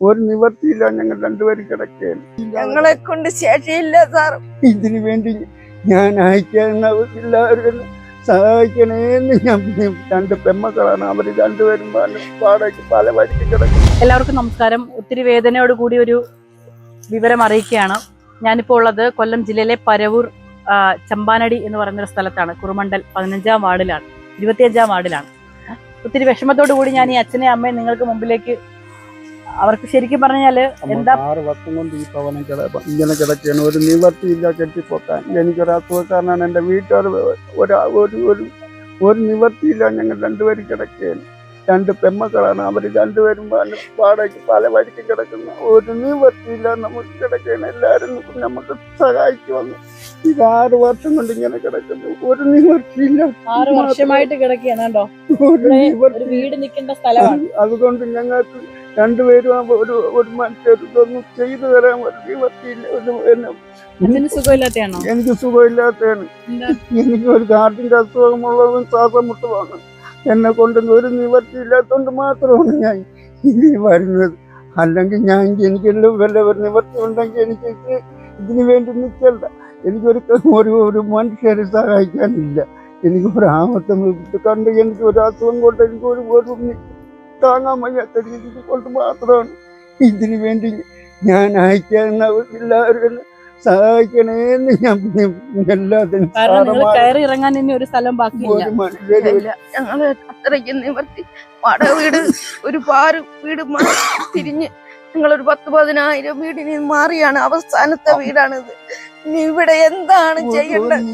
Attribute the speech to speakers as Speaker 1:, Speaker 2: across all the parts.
Speaker 1: ഒരു നിവർത്തിയില്ല. ഞങ്ങൾ രണ്ടുപേരും കിടക്കുകയാണ്.
Speaker 2: ഞങ്ങളെ കൊണ്ട് ശേഷിയില്ല സാർ.
Speaker 1: ഇതിനു വേണ്ടി ഞാൻ എല്ലാവരും സഹായിക്കണേന്ന് ഞാൻ രണ്ട് പെമ്മക്കളാണ്. അവർ രണ്ടുപേരും വാടകയ്ക്ക് പല വഴിക്ക് കിടക്കും.
Speaker 3: എല്ലാവർക്കും നമസ്കാരം. ഒത്തിരി വേദനയോട് കൂടി ഒരു വിവരം അറിയിക്കുകയാണ്. ഞാനിപ്പോൾ ഉള്ളത് കൊല്ലം ജില്ലയിലെ പരവൂർ ചമ്പാനടി എന്ന് പറയുന്നൊരു സ്ഥലത്താണ്. കുറുമണ്ടൽ 15-ാം വാർഡിലാണ്, 25-ാം വാർഡിലാണ്. ഒത്തിരി വിഷമത്തോടു കൂടി ഞാൻ ഈ അച്ഛനെയും അമ്മയും നിങ്ങൾക്ക് മുമ്പിലേക്ക്, അവർക്ക് ശരിക്കും പറഞ്ഞാല് എന്താ
Speaker 1: 6 വർഷം കൊണ്ട് ഈ ഭവനം ഇങ്ങനെ കിടക്കുകയാണ്. ഒരു നിവർത്തിയില്ല കെട്ടിപ്പോക്കാൻ. എനിക്കൊരു അസുഖക്കാരനാണ്. എൻ്റെ വീട്ടുകാർ ഒരു നിവർത്തിയില്ല. ഞങ്ങൾ രണ്ടുപേരും കിടക്കുകയാണ്. രണ്ട് പെമ്മക്കളാണ്. അവർ രണ്ടുപേരും വാടകയ്ക്ക് പല വഴിക്ക് കിടക്കുന്ന. ഒരു നിവർത്തിയില്ല. നമുക്ക് കിടക്കുകയാണ്. എല്ലാവരും നമുക്ക് സഹായിച്ചു വന്നു. ഇത് 6 വർഷം കൊണ്ട് ഇങ്ങനെ കിടക്കുന്നു. ഒരു നിവർത്തിയില്ല.
Speaker 3: 6 വർഷമായിട്ട് കിടക്കുകയാണ് കേട്ടോ. വീട് നിൽക്കേണ്ട സ്ഥലമാണ്.
Speaker 1: അതുകൊണ്ട് ഞങ്ങൾക്ക് രണ്ടുപേരും ഒരു മനുഷ്യർക്കൊന്നും ചെയ്തു തരാൻ ഒരു നിവർത്തിയില്ല.
Speaker 3: സുഖമില്ലാത്തയാണോ?
Speaker 1: എനിക്ക് സുഖമില്ലാത്തതാണ്. എനിക്ക് ഒരു ഹാർട്ടിന്റെ അസുഖമുള്ളതും ശ്വാസമുട്ടുമാണ്. എന്നെ കൊണ്ട് ഒരു നിവർത്തിയില്ലാത്തതുകൊണ്ട് മാത്രമാണ് ഞാൻ ഇതിൽ വരുന്നത്. അല്ലെങ്കിൽ എനിക്കെല്ലാം വല്ല ഒരു നിവർത്തി ഉണ്ടെങ്കിൽ എനിക്ക് ഇതിനു വേണ്ടി നിൽക്കണ്ട. ഒരു മനുഷ്യരെ സഹായിക്കാനില്ല. എനിക്ക് ഒരു ആപത്തും കണ്ട് എനിക്ക് ഒരു അസുഖം കൊണ്ട് എനിക്ക് ഒരു താങ്ങാൻ വയ്യാത്ത രീതിക്ക് കൊണ്ട് മാത്രമാണ് ഇതിനു വേണ്ടി ഞാൻ അയക്കാവുന്ന എല്ലാവരും സഹായിക്കണേന്ന് ഞാൻ എല്ലാത്തിനും.
Speaker 3: കയറി ഇറങ്ങാൻ ഇനി ഒരു സ്ഥലം ബാക്കിയില്ല.
Speaker 2: ഞങ്ങള് അത്രയ്ക്ക് നിവർത്തി വാടക വീട് ഒരു 6 വീട് തിരിഞ്ഞ് ഞങ്ങളൊരു 10-15 വീടിന് മാറിയാണ് അവസാനത്തെ വീടാണിത്. ഇനി ഇവിടെ എന്താണ് ചെയ്യേണ്ടത്?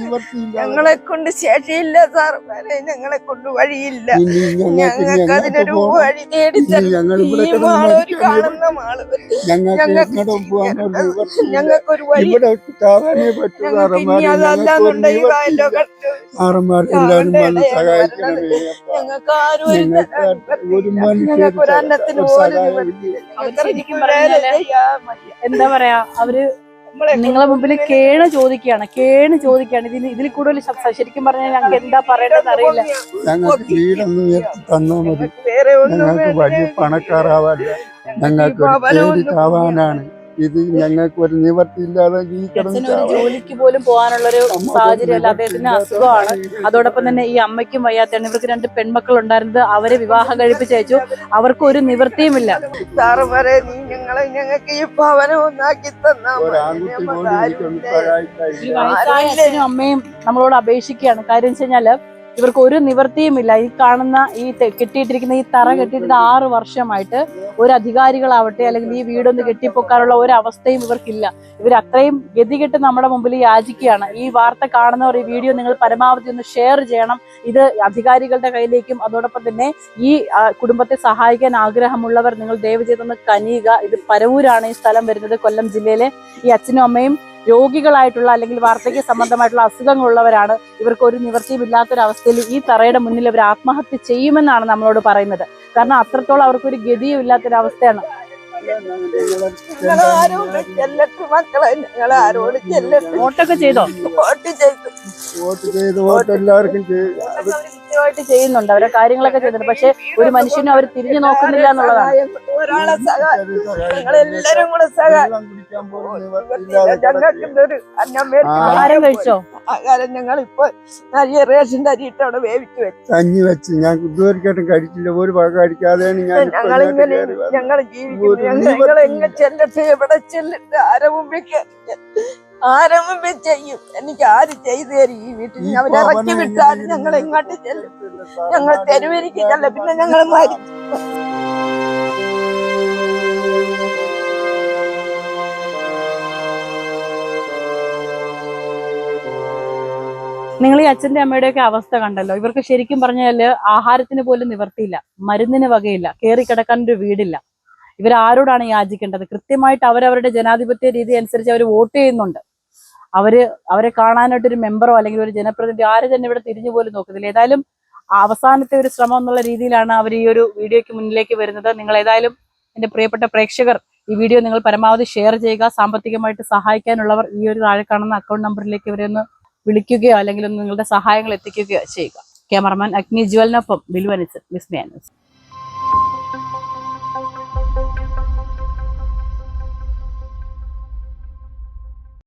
Speaker 2: ഞങ്ങളെ കൊണ്ട് ശേഷിയില്ല സാർ. ഞങ്ങളെ കൊണ്ട് വഴിയില്ല. ഞങ്ങൾക്ക് അതിനൊരു വഴി നേടിത്തരണം. ഈ മാള് ഒരു കാണുന്ന മാള് ഞങ്ങൾക്കൊരു വഴി. ഞങ്ങൾക്ക് ഇനി അതല്ലാന്നുണ്ടെങ്കിൽ ഞങ്ങൾക്ക് ആരും ഞങ്ങൾക്ക് ഒരു അന്നത്തിന് പോലും
Speaker 3: എന്താ പറയാ, അവര് നിങ്ങളെ മുമ്പിൽ കേണ് ചോദിക്കുകയാണ്. ഇതിൽ കൂടുതൽ ശരിക്കും പറഞ്ഞാൽ ഞങ്ങൾക്ക് എന്താ പറയേണ്ടതെന്ന് അറിയില്ല.
Speaker 1: ഞങ്ങൾക്ക് വീടൊന്നും ഉയർത്തി തന്നാൽ മതി. ഞങ്ങൾക്ക് വലിയ പണക്കാരാവാല്ല. ഞങ്ങൾക്ക് ആവാനാണ്. ഇത് ഞങ്ങൾക്ക് ഒരു നിവർത്തിയില്ലാതെ
Speaker 3: ജോലിക്ക് പോലും പോകാനുള്ളൊരു സാഹചര്യമല്ല. അദ്ദേഹത്തിന് അസുഖമാണ്. അതോടൊപ്പം തന്നെ ഈ അമ്മയ്ക്കും വയ്യാത്തതാണ്. ഇവർക്ക് 2 പെൺമക്കൾ ഉണ്ടായിരുന്നത്. അവരെ വിവാഹം കഴിപ്പിച്ചയച്ചു. അവർക്ക് ഒരു നിവൃത്തിയുമില്ല.
Speaker 2: ഞങ്ങൾക്ക് ഈ ഭവനം ഒന്നാക്കി
Speaker 3: അച്ഛനും അമ്മയും നമ്മളോട് അപേക്ഷിക്കുകയാണ്. കാര്യം വെച്ച് കഴിഞ്ഞാല് ഇവർക്ക് ഒരു നിവൃത്തിയുമില്ല. ഈ കാണുന്ന ഈ കെട്ടിയിട്ടിരിക്കുന്ന ഈ തറ കെട്ടിയിട്ട് 6 വർഷമായിട്ട് ഒരു അധികാരികളാവട്ടെ അല്ലെങ്കിൽ ഈ വീടൊന്ന് കെട്ടിപ്പൊക്കാനുള്ള ഒരു അവസ്ഥയും ഇവർക്കില്ല. ഇവർ അത്രയും ഗതികെട്ട് നമ്മുടെ മുമ്പിൽ യാചിക്കുകയാണ്. ഈ വാർത്ത കാണുന്നവർ ഈ വീഡിയോ നിങ്ങൾ പരമാവധി ഒന്ന് ഷെയർ ചെയ്യണം. ഇത് അധികാരികളുടെ കയ്യിലേക്കും അതോടൊപ്പം തന്നെ ഈ കുടുംബത്തെ സഹായിക്കാൻ ആഗ്രഹമുള്ളവർ നിങ്ങൾ ദയവ് ചെയ്തൊന്ന് കനിയുക. ഇത് പരവൂരാണ് ഈ സ്ഥലം വരുന്നത്. കൊല്ലം ജില്ലയിലെ ഈ അച്ഛനും അമ്മയും രോഗികളായിട്ടുള്ള അല്ലെങ്കിൽ വാർദ്ധക്യ സംബന്ധമായിട്ടുള്ള അസുഖങ്ങളുള്ളവരാണ്. ഇവർക്ക് ഒരു നിവൃത്തിയും ഇല്ലാത്തൊരവസ്ഥയിൽ ഈ തറയുടെ മുന്നിൽ ഇവർ ആത്മഹത്യ ചെയ്യുമെന്നാണ് നമ്മളോട് പറയുന്നത്. കാരണം അത്രത്തോളം അവർക്കൊരു ഗതിയും ഇല്ലാത്തൊരവസ്ഥയാണ്. വോട്ടൊക്കെ ചെയ്തോ? കൃത്യമായിട്ട് ചെയ്യുന്നുണ്ട്. അവരെ കാര്യങ്ങളൊക്കെ ചെയ്യുന്നുണ്ട്. പക്ഷെ ഒരു മനുഷ്യനും അവർ തിരിഞ്ഞു നോക്കുന്നില്ല എന്നുള്ളതാണ്. ആഹാരം കഴിച്ചോ?
Speaker 2: ഞങ്ങളിപ്പോ റേഷന്റെ അരിയിട്ട് അവിടെ വേവിച്ചു വെച്ചു
Speaker 1: കഞ്ഞി വെച്ച് ഞാൻ ഇതുവരെയായിട്ടും കഴിച്ചില്ല. ഒരു ഭാഗം കഴിക്കാതെയാണ്
Speaker 2: ഞങ്ങൾ ജീവിക്കുന്നത്. ഞങ്ങൾ എങ്ങനെ ചെല്ലട്ടെ, എവിടെ ചെല്ലട്ടെ, ആരംഭം ചെയ്യും. എനിക്ക് ആര് ചെയ്തു തരും? ഈ വീട്ടിൽ അവരിറക്കി വിട്ടാലും ഞങ്ങൾ എങ്ങോട്ട് ചെല്ലും? ഞങ്ങൾ തെരുവിലേക്ക് ചെല്ല. പിന്നെ ഞങ്ങൾ മരിച്ചു.
Speaker 3: നിങ്ങൾ ഈ അച്ഛന്റെ അമ്മയുടെയൊക്കെ അവസ്ഥ കണ്ടല്ലോ. ഇവർക്ക് ശരിക്കും പറഞ്ഞാല് ആഹാരത്തിന് പോലും നിവർത്തിയില്ല, മരുന്നിന് വകയില്ല, കയറി കിടക്കാനൊരു വീടില്ല. ഇവരാരോടാണ് യാചിക്കേണ്ടത്? കൃത്യമായിട്ട് അവരവരുടെ ജനാധിപത്യ രീതി അനുസരിച്ച് അവർ വോട്ട് ചെയ്യുന്നുണ്ട്. അവരെ കാണാനായിട്ടൊരു മെമ്പറോ അല്ലെങ്കിൽ ഒരു ജനപ്രതിനിധി ആരും തന്നെ ഇവിടെ തിരിഞ്ഞു പോലും നോക്കുന്നില്ല. ഏതായാലും അവസാനത്തെ ഒരു ശ്രമം എന്നുള്ള രീതിയിലാണ് അവർ ഈ ഒരു വീഡിയോയ്ക്ക് മുന്നിലേക്ക് വരുന്നത്. നിങ്ങൾ ഏതായാലും എന്റെ പ്രിയപ്പെട്ട പ്രേക്ഷകർ ഈ വീഡിയോ നിങ്ങൾ പരമാവധി ഷെയർ ചെയ്യുക. സാമ്പത്തികമായിട്ട് സഹായിക്കാനുള്ളവർ ഈ ഒരു താഴെ കാണുന്ന അക്കൗണ്ട് നമ്പറിലേക്ക് ഇവരെ ഒന്ന് വിളിക്കുകയോ അല്ലെങ്കിൽ നിങ്ങളുടെ സഹായങ്ങൾ എത്തിക്കുകയോ ചെയ്യുക. ക്യാമറമാൻ അഗ്നി ജ്വലിനൊപ്പം ബിലുവനിച്ച് വിസ്മയാനസ്.